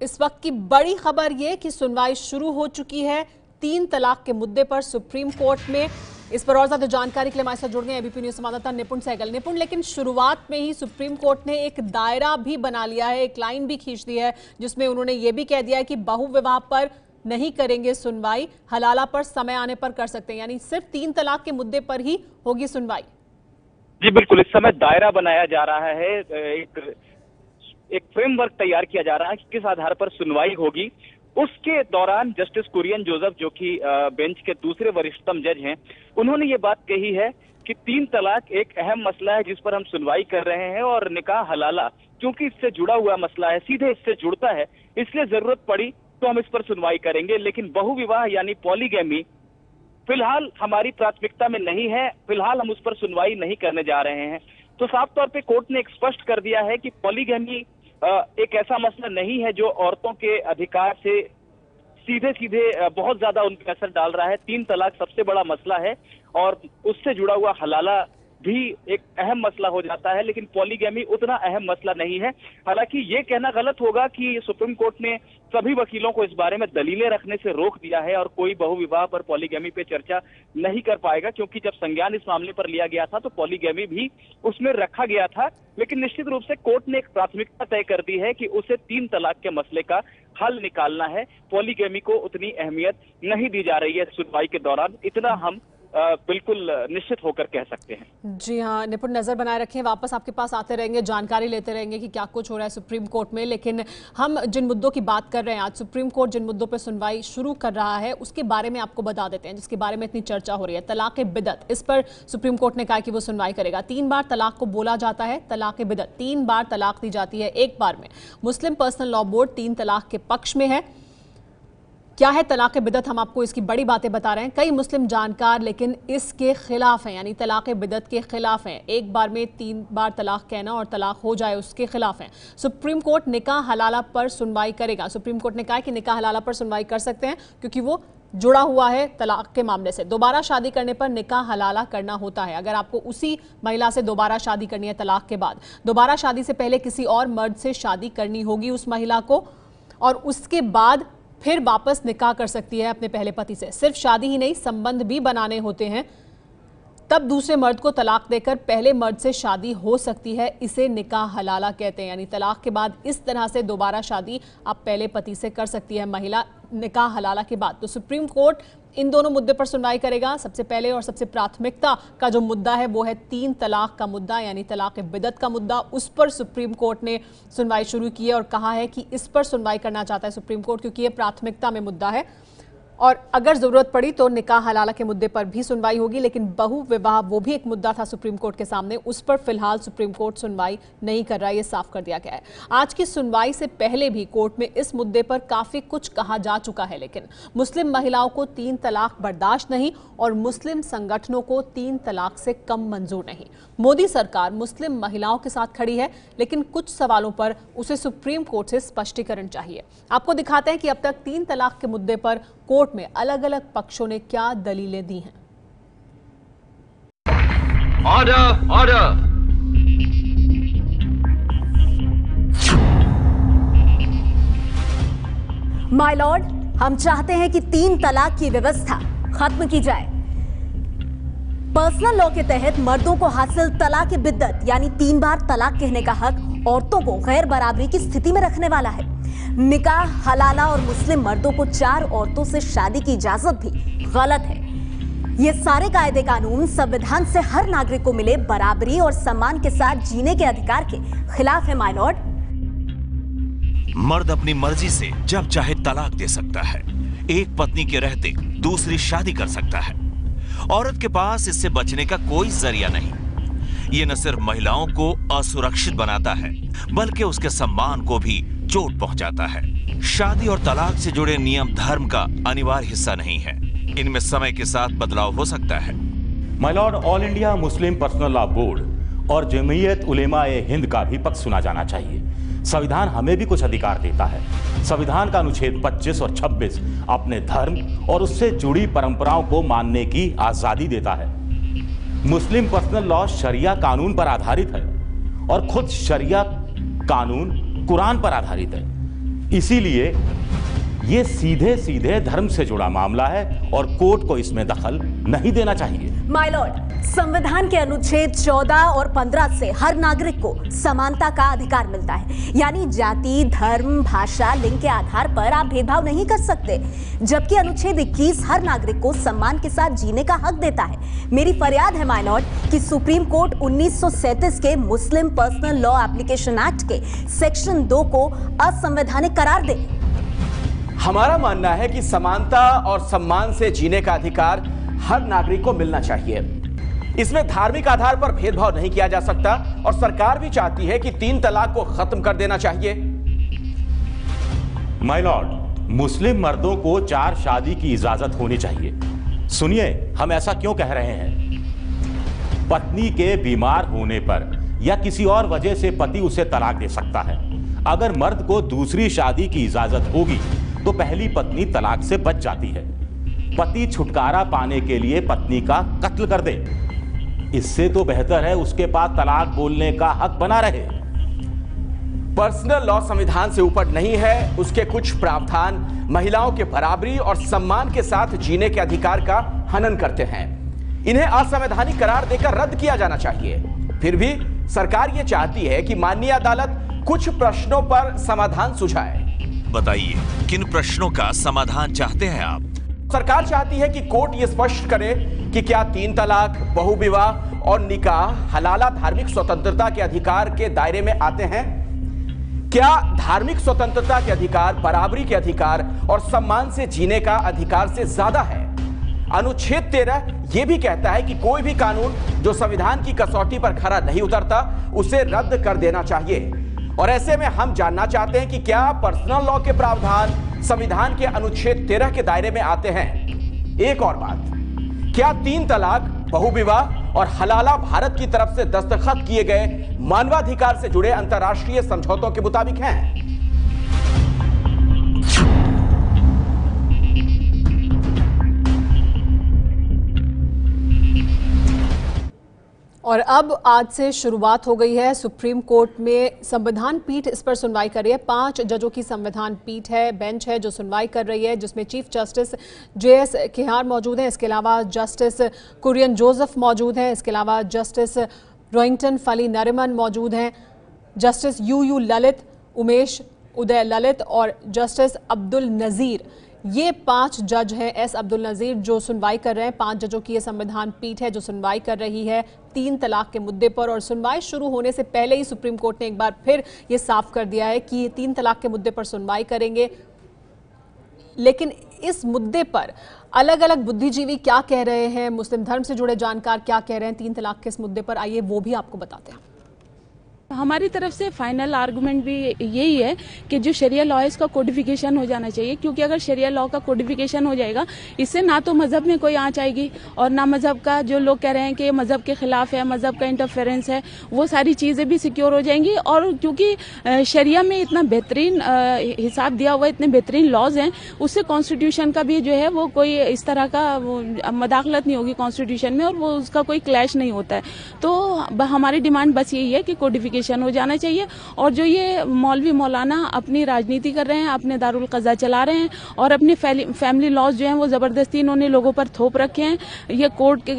इस वक्त की बड़ी खबर ये कि सुनवाई शुरू हो चुकी है 3 तलाक के मुद्दे पर सुप्रीम कोर्ट में। इस पर और ज्यादा जानकारी के लिए हमारे साथ जुड़ गए एबीपी न्यूज संवाददाता निपुण सहगल। निपुण, लेकिन शुरुआत में ही सुप्रीम कोर्ट ने एक दायरा भी बना लिया है, एक लाइन भी खींच दी है, जिसमें उन्होंने ये भी कह दिया है कि बहुविवाह पर नहीं करेंगे सुनवाई, हलाला पर समय आने पर कर सकते हैं, यानी सिर्फ 3 तलाक के मुद्दे पर ही होगी सुनवाई। जी बिल्कुल, इस समय दायरा बनाया जा रहा है, एक फ्रेमवर्क तैयार किया जा रहा है कि किस आधार पर सुनवाई होगी। उसके दौरान जस्टिस कुरियन जोसेफ, जो कि बेंच के दूसरे वरिष्ठतम जज हैं, उन्होंने ये बात कही है कि 3 तलाक एक अहम मसला है जिस पर हम सुनवाई कर रहे हैं, और निकाह हलाला क्योंकि इससे जुड़ा हुआ मसला है, सीधे इससे जुड़ता है, इसलिए जरूरत पड़ी तो हम इस पर सुनवाई करेंगे। लेकिन बहुविवाह यानी पॉलीगैमी फिलहाल हमारी प्राथमिकता में नहीं है, फिलहाल हम उस पर सुनवाई नहीं करने जा रहे हैं। तो साफ तौर पे कोर्ट ने एक स्पष्ट कर दिया है कि पॉलीगैमी एक ऐसा मसला नहीं है जो औरतों के अधिकार से सीधे सीधे बहुत ज्यादा उन पर असर डाल रहा है। 3 तलाक सबसे बड़ा मसला है और उससे जुड़ा हुआ हलाला भी एक अहम मसला हो जाता है, लेकिन पॉलीगैमी उतना अहम मसला नहीं है। हालांकि ये कहना गलत होगा कि सुप्रीम कोर्ट ने सभी वकीलों को इस बारे में दलीलें रखने से रोक दिया है और कोई बहुविवाह पर पॉलीगैमी पे चर्चा नहीं कर पाएगा, क्योंकि जब संज्ञान इस मामले पर लिया गया था तो पॉलीगैमी भी उसमें रखा गया था। लेकिन निश्चित रूप से कोर्ट ने एक प्राथमिकता तय कर दी है कि उसे 3 तलाक के मसले का हल निकालना है। पॉलीगैमी को उतनी अहमियत नहीं दी जा रही है सुनवाई के दौरान, इतना हम बिल्कुल निश्चित होकर कह सकते हैं। जी हाँ निपुण, नजर बनाए रखें, वापस आपके पास आते रहेंगे, जानकारी लेते रहेंगे कि क्या कुछ हो रहा है सुप्रीम कोर्ट में। लेकिन हम जिन मुद्दों की बात कर रहे हैं, आज सुप्रीम कोर्ट जिन मुद्दों पर सुनवाई शुरू कर रहा है उसके बारे में आपको बता देते हैं, जिसके बारे में इतनी चर्चा हो रही है। तलाक बिदअत, इस पर सुप्रीम कोर्ट ने कहा कि वो सुनवाई करेगा। 3 बार तलाक को बोला जाता है तलाक बिदअत, 3 बार तलाक दी जाती है एक बार में। मुस्लिम पर्सनल लॉ बोर्ड 3 तलाक के पक्ष में है। क्या है तलाक बिदअत, हम आपको इसकी बड़ी बातें बता रहे हैं। कई मुस्लिम जानकार लेकिन इसके खिलाफ हैं, यानी तलाक बिदअत के खिलाफ हैं। एक बार में 3 बार तलाक कहना और तलाक हो जाए उसके खिलाफ हैं। सुप्रीम कोर्ट निकाह हलाला पर सुनवाई करेगा। सुप्रीम कोर्ट ने कहा कि निकाह हलाला पर सुनवाई कर सकते हैं क्योंकि वो जुड़ा हुआ है तलाक के मामले से। दोबारा शादी करने पर निकाह हलाला करना होता है। अगर आपको उसी महिला से दोबारा शादी करनी है तलाक के बाद, दोबारा शादी से पहले किसी और मर्द से शादी करनी होगी उस महिला को, और उसके बाद फिर वापस निकाह कर सकती है अपने पहले पति से। सिर्फ शादी ही नहीं, संबंध भी बनाने होते हैं, तब दूसरे मर्द को तलाक देकर पहले मर्द से शादी हो सकती है। इसे निकाह हलाला कहते हैं, यानी तलाक के बाद इस तरह से दोबारा शादी आप पहले पति से कर सकती है महिला निकाह हलाला के बाद। तो सुप्रीम कोर्ट इन दोनों मुद्दे पर सुनवाई करेगा। सबसे पहले और सबसे प्राथमिकता का जो मुद्दा है वो है 3 तलाक का मुद्दा, यानी तलाक बिदअत का मुद्दा। उस पर सुप्रीम कोर्ट ने सुनवाई शुरू की है और कहा है कि इस पर सुनवाई करना चाहता है सुप्रीम कोर्ट, क्योंकि ये प्राथमिकता में मुद्दा है और अगर जरूरत पड़ी तो निकाह हलाला के मुद्दे पर भी सुनवाई होगी। लेकिन बहुविवाह वो भी एक मुद्दा था सुप्रीम कोर्ट के सामने, उस पर फिलहाल सुप्रीम कोर्ट सुनवाई नहीं कर रहा है, ये साफ कर दिया गया है। आज की सुनवाई से पहले भी कोर्ट में इस मुद्दे पर काफी कुछ कहा जा चुका है, लेकिन मुस्लिम महिलाओं को 3 तलाक बर्दाश्त नहीं और मुस्लिम संगठनों को 3 तलाक से कम मंजूर नहीं। मोदी सरकार मुस्लिम महिलाओं के साथ खड़ी है, लेकिन कुछ सवालों पर उसे सुप्रीम कोर्ट से स्पष्टीकरण चाहिए। आपको दिखाते हैं कि अब तक 3 तलाक के मुद्दे पर कोर्ट में अलग अलग पक्षों ने क्या दलीलें दी हैं। Order order. माय लॉर्ड, हम चाहते हैं कि 3 तलाक की व्यवस्था खत्म की जाए। पर्सनल लॉ के तहत मर्दों को हासिल तलाक बिद्दत यानी 3 बार तलाक कहने का हक औरतों को गैर बराबरी की स्थिति में रखने वाला है। निकाह हलाला और मुस्लिम मर्दों को 4 औरतों से शादी की इजाजत भी गलत है। ये सारे कायदे कानून संविधान से हर नागरिक को मिले बराबरी और सम्मान के साथ जीने के अधिकार के खिलाफ है माय लॉर्ड। मर्द अपनी मर्जी से जब चाहे तलाक दे सकता है, एक पत्नी के रहते दूसरी शादी कर सकता है। औरत के पास इससे बचने का कोई जरिया नहीं। ये न सिर्फ महिलाओं को असुरक्षित बनाता है, बल्कि उसके सम्मान को भी चोट पहुंचाता है। शादी और तलाक से जुड़े नियम धर्म का अनिवार्य हिस्सा नहीं है, इनमें समय के साथ बदलाव हो सकता है। My Lord, all India Muslim personal law board और जमीयत उलेमा ए हिंद का भी पक्ष सुना जाना चाहिए। संविधान हमें भी कुछ अधिकार देता है। संविधान का अनुच्छेद 25 और 26 अपने धर्म और उससे जुड़ी परंपराओं को मानने की आजादी देता है। मुस्लिम पर्सनल लॉ शरिया कानून पर आधारित है और खुद शरिया कानून कुरान पर आधारित है। इसीलिए ये सीधे सीधे धर्म से जुड़ा मामला है और कोर्ट को इसमें दखल नहीं देना चाहिए। माय लॉर्ड, संविधान के अनुच्छेद 14 और 15 से हर नागरिक को समानता का अधिकार मिलता है, यानी जाति, धर्म, भाषा, लिंग के आधार पर आप भेदभाव नहीं कर सकते। जबकि अनुच्छेद 21 हर नागरिक को सम्मान के साथ जीने का हक देता है। मेरी फरियाद है माय लॉर्ड कि सुप्रीम कोर्ट 1937 के मुस्लिम पर्सनल लॉ एप्लीकेशन एक्ट के सेक्शन 2 को असंवैधानिक करार दे। हमारा मानना है कि समानता और सम्मान से जीने का अधिकार हर नागरिक को मिलना चाहिए। इसमें धार्मिक आधार पर भेदभाव नहीं किया जा सकता और सरकार भी चाहती है कि 3 तलाक को खत्म कर देना चाहिए। माय लॉर्ड, मुस्लिम मर्दों को 4 शादी की इजाजत होनी चाहिए। सुनिए, हम ऐसा क्यों कह रहे हैं? पत्नी के बीमार होने पर या किसी और वजह से पति उसे तलाक दे सकता है। अगर मर्द को दूसरी शादी की इजाजत होगी तो पहली पत्नी तलाक से बच जाती है। पति छुटकारा पाने के लिए पत्नी का कत्ल कर दे, इससे तो बेहतर है उसके पास तलाक बोलने का हक बना रहे। पर्सनल लॉ संविधान से ऊपर नहीं है। उसके कुछ प्रावधान महिलाओं के बराबरी और सम्मान के साथ जीने के अधिकार का हनन करते हैं। इन्हें असंवैधानिक करार देकर रद्द किया जाना चाहिए। फिर भी सरकार यह चाहती है कि माननीय अदालत कुछ प्रश्नों पर समाधान सुझाए। बताइए, किन प्रश्नों का समाधान चाहते हैं आप? सरकार चाहती है कि कोर्ट यह स्पष्ट करे कि क्या 3 तलाक, बहुविवाह और निकाह हलाला धार्मिक स्वतंत्रता के अधिकार के दायरे में आते हैं? क्या धार्मिक स्वतंत्रता के अधिकार बराबरी के अधिकार और सम्मान से जीने का अधिकार से ज्यादा है? अनुच्छेद 13 यह भी कहता है कि कोई भी कानून जो संविधान की कसौटी पर खरा नहीं उतरता उसे रद्द कर देना चाहिए। और ऐसे में हम जानना चाहते हैं कि क्या पर्सनल लॉ के प्रावधान संविधान के अनुच्छेद 13 के दायरे में आते हैं? एक और बात, क्या 3 तलाक, बहुविवाह और हलाला भारत की तरफ से दस्तखत किए गए मानवाधिकार से जुड़े अंतर्राष्ट्रीय समझौतों के मुताबिक हैं? और अब आज से शुरुआत हो गई है। सुप्रीम कोर्ट में संविधान पीठ इस पर सुनवाई कर रही है। 5 जजों की संविधान पीठ है, बेंच है जो सुनवाई कर रही है, जिसमें चीफ जस्टिस JS खेहार मौजूद हैं। इसके अलावा जस्टिस कुरियन जोसेफ मौजूद हैं। इसके अलावा जस्टिस रोहिंगटन फली नरिमन मौजूद हैं। जस्टिस UU ललित, उमेश उदय ललित और जस्टिस अब्दुल नज़ीर, ये 5 जज हैं। S अब्दुल नज़ीर जो सुनवाई कर रहे हैं। 5 जजों की ये संविधान पीठ है जो सुनवाई कर रही है 3 तलाक के मुद्दे पर। और सुनवाई शुरू होने से पहले ही सुप्रीम कोर्ट ने एक बार फिर ये साफ कर दिया है कि 3 तलाक के मुद्दे पर सुनवाई करेंगे। लेकिन इस मुद्दे पर अलग अलग बुद्धिजीवी क्या कह रहे हैं, मुस्लिम धर्म से जुड़े जानकार क्या कह रहे हैं 3 तलाक के इस मुद्दे पर, आइए वो भी आपको बताते हैं। हमारी तरफ से फाइनल आर्गुमेंट भी यही है कि जो शरिया लॉ है इसका कोडिफिकेशन हो जाना चाहिए, क्योंकि अगर शरिया लॉ का कोडिफिकेशन हो जाएगा इससे ना तो मजहब में कोई आंच आएगी और ना मजहब का जो लोग कह रहे हैं कि ये मजहब के खिलाफ है, मजहब का इंटरफेरेंस है, वो सारी चीज़ें भी सिक्योर हो जाएंगी। और क्योंकि शरिया में इतना बेहतरीन हिसाब दिया हुआ है, इतने बेहतरीन लॉज हैं, उससे कॉन्स्टिट्यूशन का भी जो है वो कोई इस तरह का मदाखलत नहीं होगी कॉन्स्टिट्यूशन में और वो उसका कोई क्लैश नहीं होता है। तो हमारी डिमांड बस यही है कि कोडिफिकेशन हो जाना चाहिए। और जो ये मौलवी मौलाना अपनी राजनीति कर रहे हैं, अपने दारुल कज़ा चला रहे हैं और अपने फैमिली लॉज जो हैं वो ज़बरदस्ती इन्होंने लोगों पर थोप रखे हैं, ये कोर्ट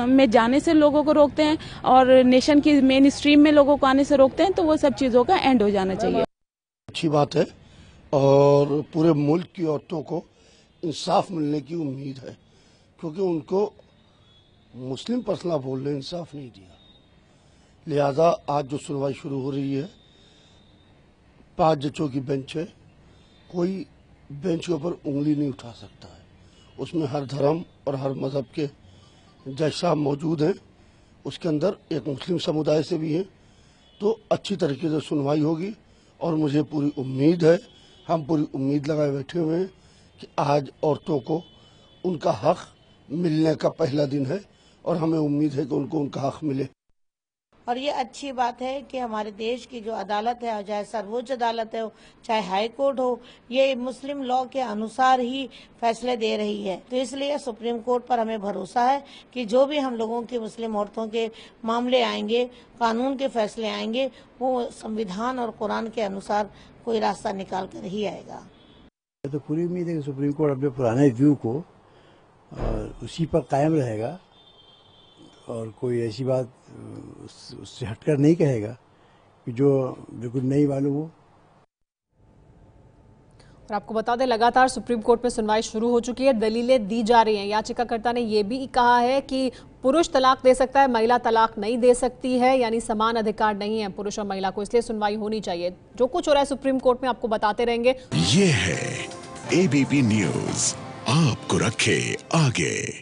में जाने से लोगों को रोकते हैं और नेशन की मेन स्ट्रीम में लोगों को आने से रोकते हैं, तो वो सब चीज़ों का एंड हो जाना चाहिए। अच्छी बात है और पूरे मुल्क की औरतों को इंसाफ मिलने की उम्मीद है, क्योंकि उनको मुस्लिम पर्सनल बोल ने इंसाफ नहीं दिया। लिहाजा आज जो सुनवाई शुरू हो रही है 5 जजों की बेंच है, कोई बेंच के ऊपर उंगली नहीं उठा सकता है। उसमें हर धर्म और हर मज़हब के जज साहब मौजूद हैं। उसके अंदर एक मुस्लिम समुदाय से भी हैं, तो अच्छी तरीके से सुनवाई होगी और मुझे पूरी उम्मीद है, हम पूरी उम्मीद लगाए बैठे हुए हैं कि आज औरतों को उनका हक मिलने का पहला दिन है और हमें उम्मीद है कि उनको उनका हक मिले। और ये अच्छी बात है कि हमारे देश की जो अदालत है, चाहे सर्वोच्च अदालत है, चाहे हाई कोर्ट हो, ये मुस्लिम लॉ के अनुसार ही फैसले दे रही है। तो इसलिए सुप्रीम कोर्ट पर हमें भरोसा है कि जो भी हम लोगों की मुस्लिम औरतों के मामले आएंगे, कानून के फैसले आएंगे, वो संविधान और कुरान के अनुसार कोई रास्ता निकाल कर ही आएगा। तो पूरी उम्मीद है कि सुप्रीम कोर्ट अपने पुराने व्यू को उसी पर कायम रहेगा और कोई ऐसी बात उससे हटकर नहीं कहेगा कि जो बिल्कुल नहीं मालूम हो। और आपको बता दें, लगातार सुप्रीम कोर्ट में सुनवाई शुरू हो चुकी है, दलीलें दी जा रही हैं। याचिकाकर्ता ने यह भी कहा है कि पुरुष तलाक दे सकता है, महिला तलाक नहीं दे सकती है, यानी समान अधिकार नहीं है पुरुष और महिला को, इसलिए सुनवाई होनी चाहिए। जो कुछ हो रहा है सुप्रीम कोर्ट में आपको बताते रहेंगे। ये है एबीपी न्यूज़, आपको रखे आगे।